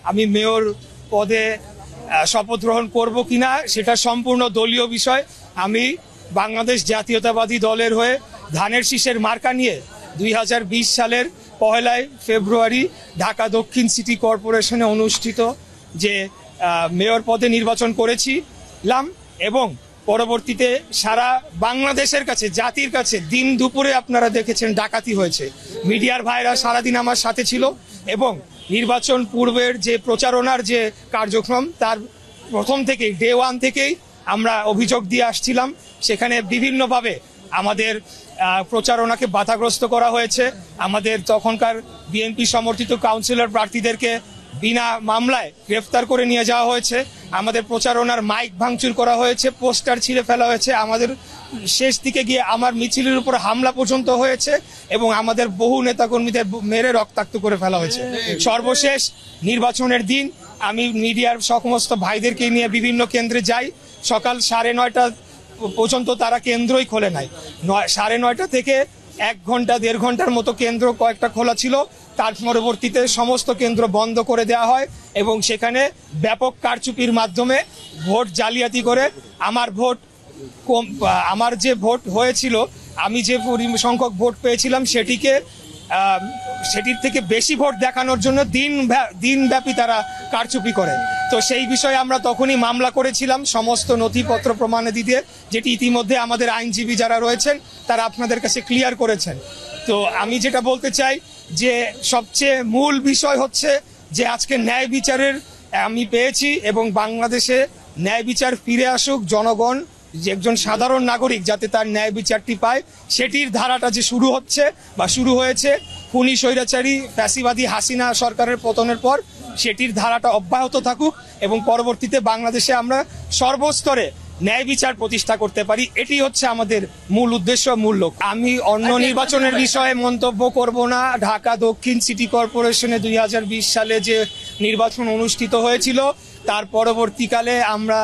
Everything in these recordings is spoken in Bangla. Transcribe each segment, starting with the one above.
আমি মেয়র পদে শপথ গ্রহণ করব কিনা সেটা সম্পূর্ণ দলীয় বিষয়। আমি বাংলাদেশ জাতীয়তাবাদী দলের হয়ে ধানের শীষের মার্কা নিয়ে 2020 সালের 1 ফেব্রুয়ারি ঢাকা দক্ষিণ সিটি কর্পোরেশনে অনুষ্ঠিত যে মেয়র পদে নির্বাচন করেছিলাম এবং পরবর্তীতে সারা বাংলাদেশের কাছে, জাতির কাছে দিন দুপুরে আপনারা দেখেছেন ডাকাতি হয়েছে। মিডিয়ার ভাইরা সারাদিন আমার সাথে ছিল এবং নির্বাচন পূর্বের যে প্রচারণার যে কার্যক্রম তার প্রথম থেকেই ডে 1 থেকেই আমরা অভিযোগ দিয়ে আসছিলাম। সেখানে বিভিন্নভাবে আমাদের প্রচারণাকে বাধাগ্রস্ত করা হয়েছে। আমাদের তখনকার বিএনপি সমর্থিত কাউন্সিলর প্রার্থীদেরকে বিনা মামলায় গ্রেফতার করে নিয়ে যাওয়া হয়েছে। আমাদের প্রচারণার মাইক ভাঙচুর করা হয়েছে, পোস্টার ছিঁড়ে ফেলা হয়েছে। আমাদের শেষ দিকে গিয়ে আমার মিছিলের উপর হামলা পর্যন্ত হয়েছে এবং আমাদের বহু নেতাকর্মীদের মেরে রক্তাক্ত করে ফেলা হয়েছে। সর্বশেষ নির্বাচনের দিন আমি মিডিয়ার সমস্ত ভাইদেরকে নিয়ে বিভিন্ন কেন্দ্রে যাই। সকাল 9:30 পর্যন্ত তারা কেন্দ্রই খোলে নাই। 9:30 থেকে 1 ঘন্টা 1.5 ঘন্টার মতো কেন্দ্র কয়েকটা খোলা ছিল। তার পরবর্তীতে সমস্ত কেন্দ্র বন্ধ করে দেওয়া হয় এবং সেখানে ব্যাপক কারচুপির মাধ্যমে ভোট জালিয়াতি করে আমার যে ভোট হয়েছিল, আমি যে সংখ্যক ভোট পেয়েছিলাম সেটির থেকে বেশি ভোট দেখানোর জন্য দিনব্যাপী তারা কারচুপি করে। তো সেই বিষয়ে আমরা তখনই মামলা করেছিলাম সমস্ত নথিপত্র প্রমাণাদি দিয়ে, যেটি ইতিমধ্যে আমাদের আইনজীবী যারা রয়েছেন তারা আপনাদের কাছে ক্লিয়ার করেছেন। তো আমি যেটা বলতে চাই যে সবচেয়ে মূল বিষয় হচ্ছে যে আজকে ন্যায় বিচারের আমি পেয়েছি এবং বাংলাদেশে ন্যায় বিচার ফিরে আসুক। জনগণ যে একজন সাধারণ নাগরিক যাতে তার ন্যায় বিচারটি পায়, সেটির ধারাটা যে শুরু হচ্ছে বা শুরু হয়েছে খুনি স্বৈরাচারী ফ্যাসিবাদী হাসিনা সরকারের পতনের পর, সেটির ধারাটা অব্যাহত থাকুক এবং পরবর্তীতে বাংলাদেশে আমরা সর্বস্তরে ন্যায় বিচার প্রতিষ্ঠা করতে পারি। এটি হচ্ছে আমাদের মূল উদ্দেশ্য, মূল লক্ষ্য। আমি অন্য নির্বাচনের বিষয়ে মন্তব্য করব না। ঢাকা দক্ষিণ সিটি কর্পোরেশনে 2020 সালে যে নির্বাচন অনুষ্ঠিত হয়েছিল তার পরবর্তীকালে আমরা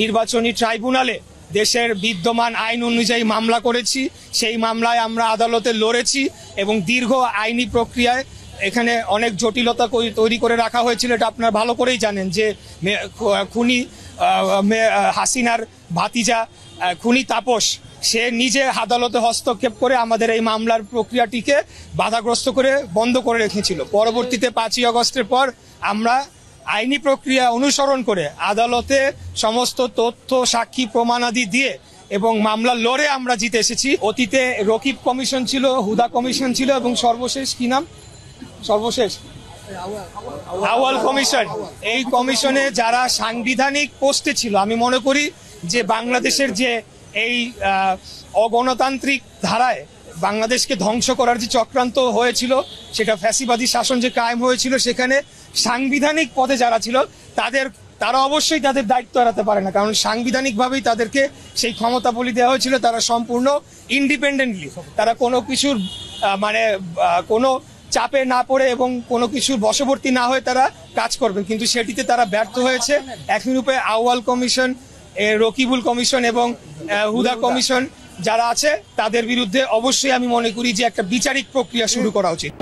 নির্বাচনী ট্রাইব্যুনালে দেশের বিদ্যমান আইন অনুযায়ী মামলা করেছি। সেই মামলায় আমরা আদালতে লড়েছি এবং দীর্ঘ আইনি প্রক্রিয়ায় এখানে অনেক জটিলতা তৈরি করে রাখা হয়েছিল। এটা আপনারা ভালো করেই জানেন যে খুনি হাসিনার ভাতিজা খুনি তাপস সে নিজে আদালতে হস্তক্ষেপ করে আমাদের এই মামলার প্রক্রিয়াটিকে বাধাগ্রস্ত করে বন্ধ করে রেখেছিল। পরবর্তীতে 5ই আগস্টের পর আমরা আইনি প্রক্রিয়া অনুসরণ করে আদালতে সমস্ত তথ্য সাক্ষী প্রমাণাদি দিয়ে এবং মামলা লড়ে আমরা জিতে এসেছি। অতীতে রকিব কমিশন ছিল, হুদা কমিশন ছিল এবং সর্বশেষ কি নাম আউয়াল কমিশন। এই কমিশনে যারা সাংবিধানিক পোস্টে ছিল, আমি মনে করি যে বাংলাদেশের যে এই অগণতান্ত্রিক ধারায় বাংলাদেশকে ধ্বংস করার যে চক্রান্ত হয়েছিল, সেটা ফ্যাসিবাদী শাসন যে কায়েম হয়েছিল, সেখানে সাংবিধানিক পদে যারা ছিল তারা অবশ্যই তাদের দায়িত্ব এড়াতে পারে না, কারণ সাংবিধানিকভাবেই তাদেরকে সেই ক্ষমতা বলি দেওয়া হয়েছিল। তারা সম্পূর্ণ ইন্ডিপেন্ডেন্টলি, তারা কোনো কিছুর কোনো চাপে না পড়ে এবং কোনো কিছুর বশবর্তী না হয়ে তারা কাজ করবেন, কিন্তু সেটিতে তারা ব্যর্থ হয়েছে। একই রূপে আউয়াল কমিশন, রকিবুল কমিশন এবং হুদা কমিশন যারা আছে তাদের বিরুদ্ধে অবশ্যই আমি মনে করি যে একটা বিচারিক প্রক্রিয়া শুরু করা উচিত।